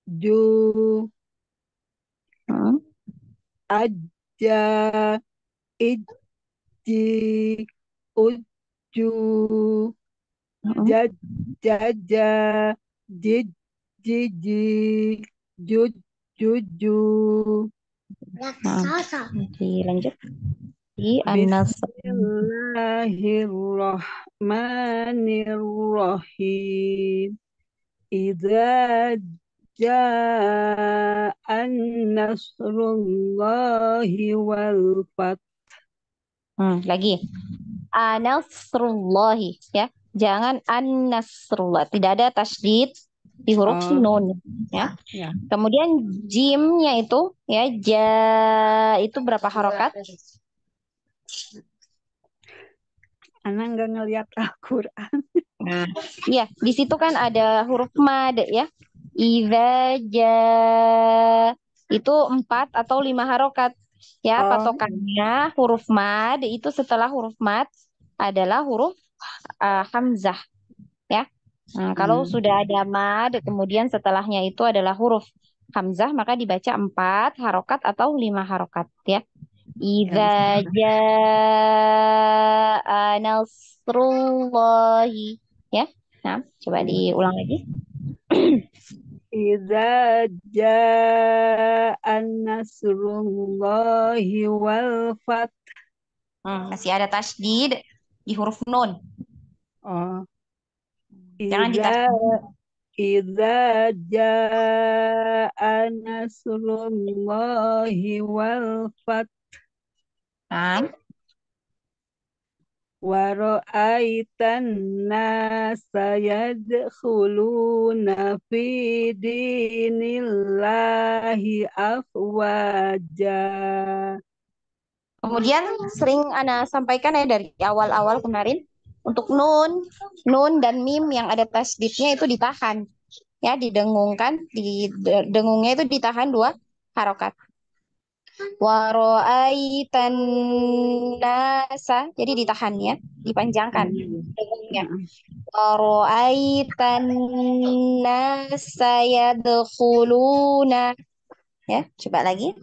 S1: ju, aja, iji, uju, jaja, jiji, juju.
S2: Dilanjut. Di Anas.
S1: Bismillahirrahmanirrahim. Idza ja'an nasrullahi wal fath.
S2: Lagi. Anasrullahi ya. Jangan an-nasrullah. Tidak ada tasydid di huruf nun ya. Kemudian jimnya itu ya, ja itu berapa harokat?
S1: Anak nggak ngelihat Al-Quran.
S2: Nah, iya, di situ kan ada huruf mad ya. Idza ja itu 4 atau 5 harokat. Ya, patokannya huruf mad itu setelah huruf mad adalah huruf hamzah ya. Nah, kalau sudah ada mad kemudian setelahnya itu adalah huruf hamzah maka dibaca 4 harokat atau 5 harokat ya. Idza jaa nasrullahi ya. Nah, coba diulang lagi.
S1: Idza jaa nasrullahi wal fath.
S2: Masih ada tasydid di huruf nun. Jangan ditasydid.
S1: Idza jaa nasrullahi wal fath. Wa ra'aitan nasa yadkhuluna fi dinillahi afwaja.
S2: Kemudian sering Ana sampaikan ya dari awal-awal kemarin untuk nun dan mim yang ada tasydidnya itu ditahan ya, didengungkan, dengungnya itu ditahan 2 harokat. Waro'aitan nasa. Jadi ditahan ya, dipanjangkan dengungnya.
S1: Nah,
S2: Waro'aitan nasa yadkhuluna. Ya, coba lagi.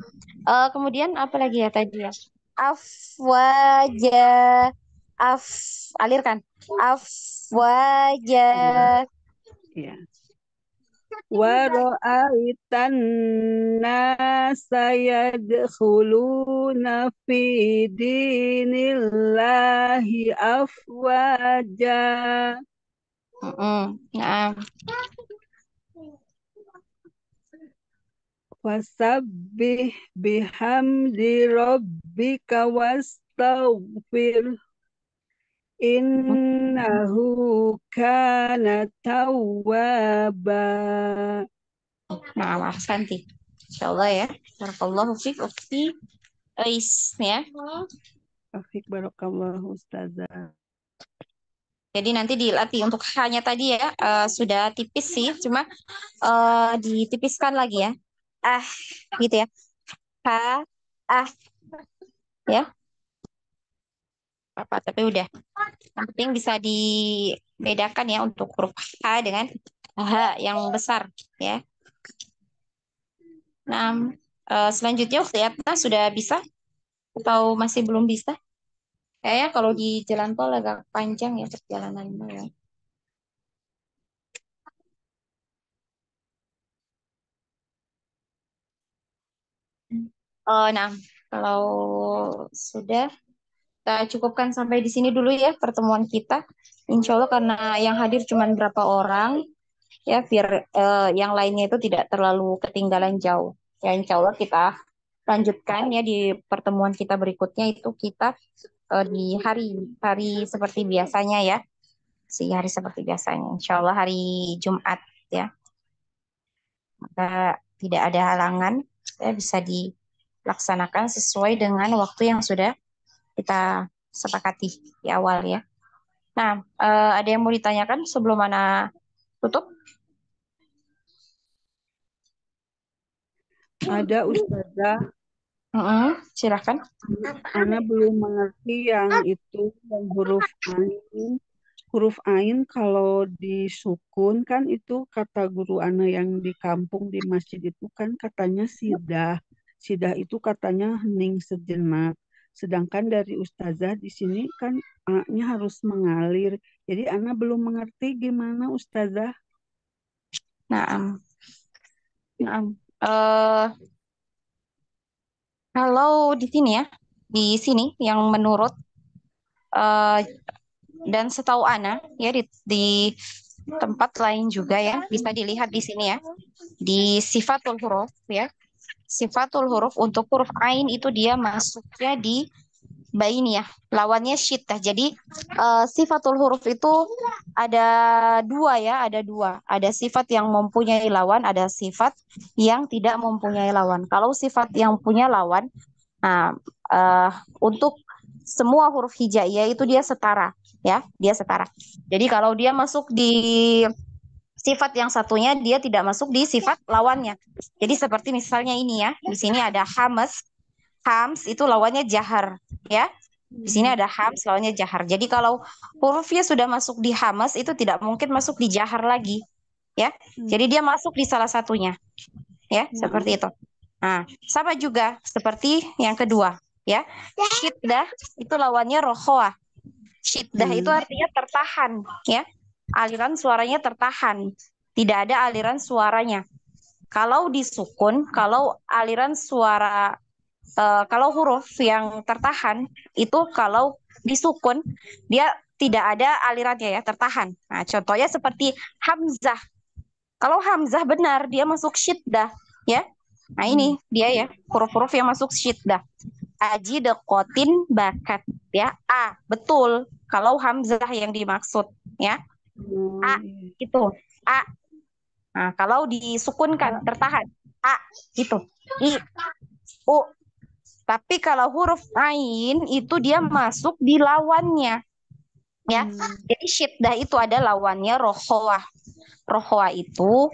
S2: Kemudian apa lagi ya tadi ya? Afwaja. Af alirkan. Afwaja.
S1: ya. Wara'aitan nasa yadkhuluna fi dinillahi afwaja.
S2: Nah,
S1: Wasabbih bihamdi rabbika wastaghfir innahu kana tawwaba.
S2: nah, ahsanti. Insyaallah ya. Barakallahu fiik ukhti Ais ya.
S1: Afik barakallahu ustazah.
S2: Jadi nanti dilatih untuk hanya tadi ya, sudah tipis sih, cuma ditipiskan lagi ya. Gitu ya. Ha, ya. Apa tapi udah. Yang penting bisa dibedakan ya untuk huruf H dengan H yang besar ya. Nah, selanjutnya waktu Atna sudah bisa atau masih belum bisa? Kayaknya kalau di jalan tol agak panjang ya perjalanannya ya. Nah, kalau sudah kita cukupkan sampai di sini dulu ya pertemuan kita. Insya Allah karena yang hadir cuma berapa orang ya, biar yang lainnya itu tidak terlalu ketinggalan jauh. Ya insya Allah kita lanjutkan ya di pertemuan kita berikutnya itu kita di hari seperti biasanya ya. Hari seperti biasanya. Insya Allah hari Jumat ya. Maka tidak ada halangan ya, bisa dilaksanakan sesuai dengan waktu yang sudah kita sepakati di awal ya. Nah, ada yang mau ditanyakan sebelum Ana tutup?
S1: Ada ustazah,
S2: Silakan.
S1: Ana belum mengerti yang itu yang huruf ain. Huruf ain kalau disukun kan itu kata guru Ana yang di kampung di masjid itu kan katanya sidah. Sidah itu katanya hening sejenak. Sedangkan dari ustazah di sini kan A-nya harus mengalir. Jadi Ana belum mengerti gimana ustazah.
S2: Nah, kalau di sini ya, di sini yang menurut eh, dan setahu Ana ya di tempat lain juga ya bisa dilihat di sini ya di sifatul huruf ya. Sifatul huruf untuk huruf ain itu dia masuknya di bainiyah, lawannya syiddah. Jadi sifatul huruf itu ada dua ya, ada dua. Ada sifat yang mempunyai lawan, ada sifat yang tidak mempunyai lawan. Kalau sifat yang punya lawan, nah untuk semua huruf hijaiyah itu dia setara ya, dia setara. Jadi kalau dia masuk di sifat yang satunya dia tidak masuk di sifat lawannya. Jadi seperti misalnya ini ya, di sini ada hams itu lawannya jahar ya. Di sini ada hams lawannya jahar. Jadi kalau hurufnya sudah masuk di hamas itu tidak mungkin masuk di jahar lagi ya. Jadi dia masuk di salah satunya ya, seperti itu. Nah, sama juga seperti yang kedua ya. Syiddah itu lawannya rohoah. Syiddah itu artinya tertahan ya. Aliran suaranya tertahan. Tidak ada aliran suaranya. Kalau disukun, kalau aliran suara kalau huruf yang tertahan itu kalau disukun dia tidak ada alirannya ya, tertahan. Nah, contohnya seperti hamzah. Kalau hamzah benar dia masuk syiddah ya. Nah, ini dia ya, huruf-huruf yang masuk syiddah. Aji dekotin bakat ya. A, betul. Kalau hamzah yang dimaksud ya. A itu. A. Nah, kalau disukunkan tertahan. A gitu. I, U. Tapi kalau huruf ain itu dia masuk di lawannya. Ya. Jadi syiddah itu ada lawannya rohoah. Rohoah itu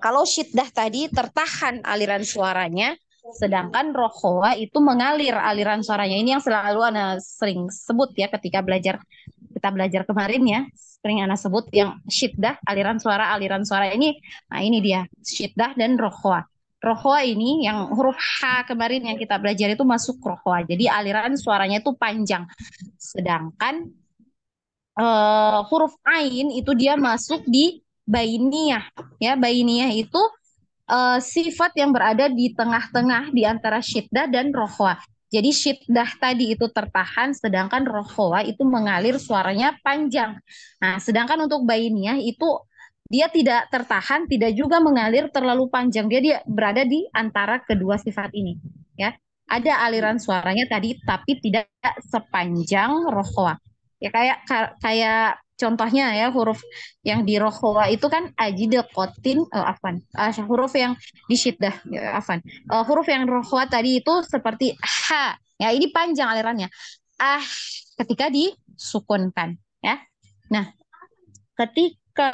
S2: kalau syiddah tadi tertahan aliran suaranya, Sedangkan rokhwa itu mengalir aliran suaranya. Ini yang selalu Ana sering sebut ya ketika kita belajar kemarin ya. Sering Ana sebut yang syiddah, aliran suara ini. Nah, ini dia, syiddah dan rokhwa. Rokhwa ini yang huruf H kemarin yang kita belajar itu masuk rokhwa. Jadi aliran suaranya itu panjang. Sedangkan huruf ain itu dia masuk di bainiyah. Ya, bainiyah itu sifat yang berada di tengah-tengah di antara syiddah dan rokhwa. Jadi syiddah tadi itu tertahan, sedangkan rokhwa itu mengalir suaranya panjang. Nah, sedangkan untuk bainiyah itu dia tidak tertahan, tidak juga mengalir terlalu panjang. Dia berada di antara kedua sifat ini. Ya, ada aliran suaranya tadi, tapi tidak sepanjang rokhwa. Ya kayak kayak contohnya ya huruf yang di rokhwa itu kan ajid kotin afan huruf yang di syiddah ya, afan huruf yang rokhwa tadi itu seperti ha ya ini panjang alirannya ketika disukunkan ya. Nah ketika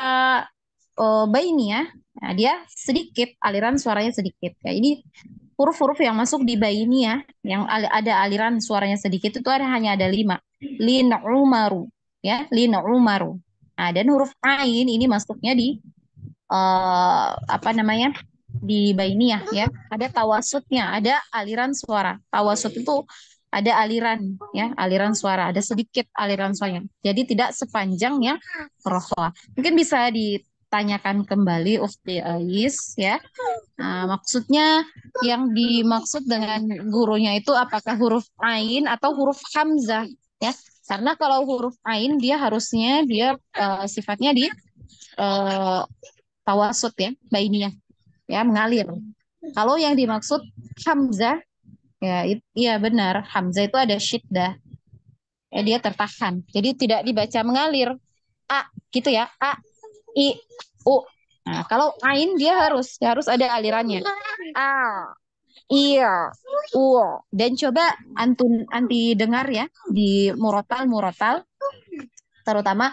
S2: bainiyah nah, dia sedikit aliran suaranya sedikit ya. Ini huruf-huruf yang masuk di bainiyah yang ada aliran suaranya sedikit itu hanya ada 5. Lin umaru ya, lin umaru. Nah, dan huruf ain ini masuknya di apa namanya? Di bainiyah ya. Ada tawasutnya, ada aliran suara. Tawasut itu ada aliran ya, aliran suara, ada sedikit aliran suaranya. Jadi tidak sepanjang yang rokhwa. Mungkin bisa ditanyakan kembali Ufti Ais ya. Nah, maksudnya yang dimaksud dengan gurunya itu apakah huruf ain atau huruf hamzah ya? Karena kalau huruf ain dia harusnya dia sifatnya di tawasut ya, bainiyah ya, mengalir. Kalau yang dimaksud hamzah ya iya benar, hamzah itu ada syiddah. Ya, dia tertahan. Jadi tidak dibaca mengalir. A gitu ya. A I U. Nah, kalau ain dia harus ada alirannya. A iya, dan coba anti dengar ya di murotal, terutama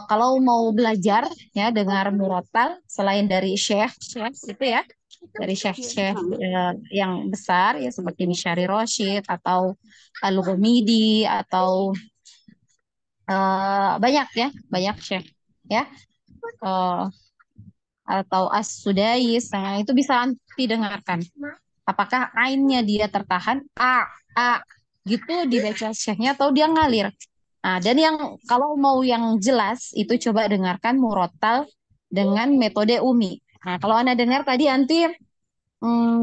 S2: kalau mau belajar ya dengar murotal selain dari syekh itu ya, dari syekh yang besar ya seperti Misyari Roshid atau Al-Ghumidi atau banyak syekh ya. Atau as-sudais, nah itu bisa didengarkan. Apakah ainnya dia tertahan a gitu dibaca syekhnya atau dia ngalir. Nah, dan yang kalau mau yang jelas itu coba dengarkan murotal dengan metode umi. Nah, kalau Anda dengar tadi nanti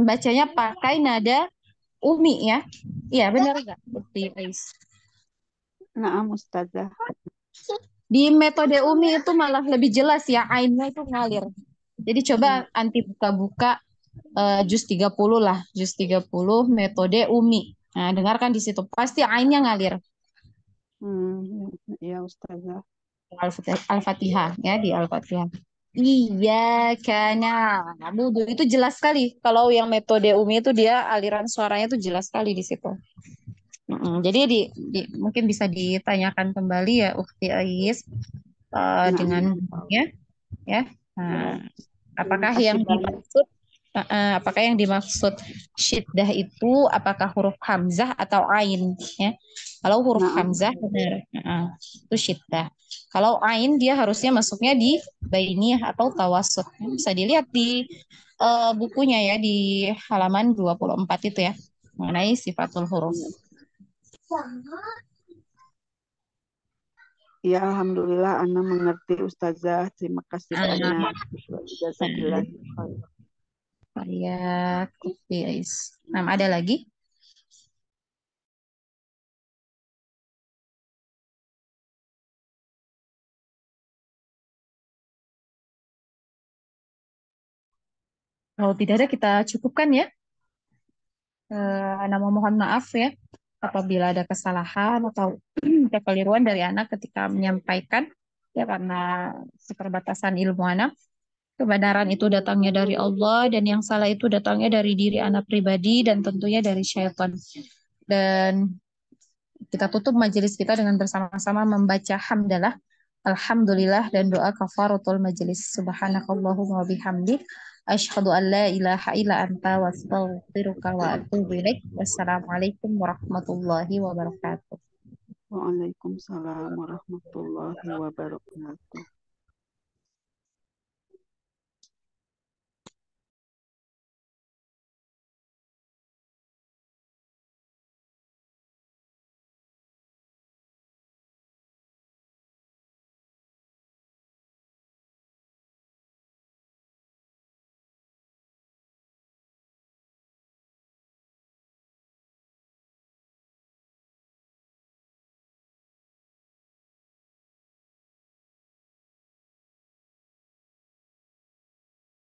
S2: bacanya pakai nada umi ya. Iya, benar enggak? Bukti Ais.
S1: Nah, Ustazah.
S2: Di metode umi itu malah lebih jelas ya, ainnya itu ngalir. Jadi coba anti buka-buka juz 30 lah, juz 30 metode umi. Nah, dengarkan di situ pasti ainnya ngalir.
S1: Ya Ustazah.
S2: Al-Fatihah ya, di Al-Fatihah. Iya karena na'budu itu jelas sekali. Kalau yang metode umi itu dia aliran suaranya itu jelas sekali di situ. Jadi mungkin bisa ditanyakan kembali ya Ukti Ais dengan ya. Nah, apakah yang dimaksud syiddah itu apakah huruf hamzah atau ain ya? Kalau huruf hamzah benar, itu syiddah. Kalau ain dia harusnya masuknya di bainiyah atau tawasut. Bisa dilihat di bukunya ya di halaman 24 itu ya mengenai sifatul huruf.
S1: Ya, alhamdulillah Ana mengerti Ustazah. Terima kasih banyak. Jazakillah.
S2: Ya, guys. Nah, ada lagi? Kalau tidak ada kita cukupkan ya. Ana mohon maaf ya apabila ada kesalahan atau kekeliruan dari anak ketika menyampaikan ya karena keterbatasan ilmu anak. Kebenaran itu datangnya dari Allah dan yang salah itu datangnya dari diri anak pribadi dan tentunya dari syaitan. Dan kita tutup majelis kita dengan bersama-sama membaca hamdalah. Alhamdulillah dan doa kafaratul majelis. Subhanakallahumma wa bihamdik. Asyhadu an la ilaha illa anta wa astaghfiruka wa atubu ilaik. Wassalamualaikum warahmatullahi wabarakatuh.
S1: Waalaikumsalam warahmatullahi wabarakatuh.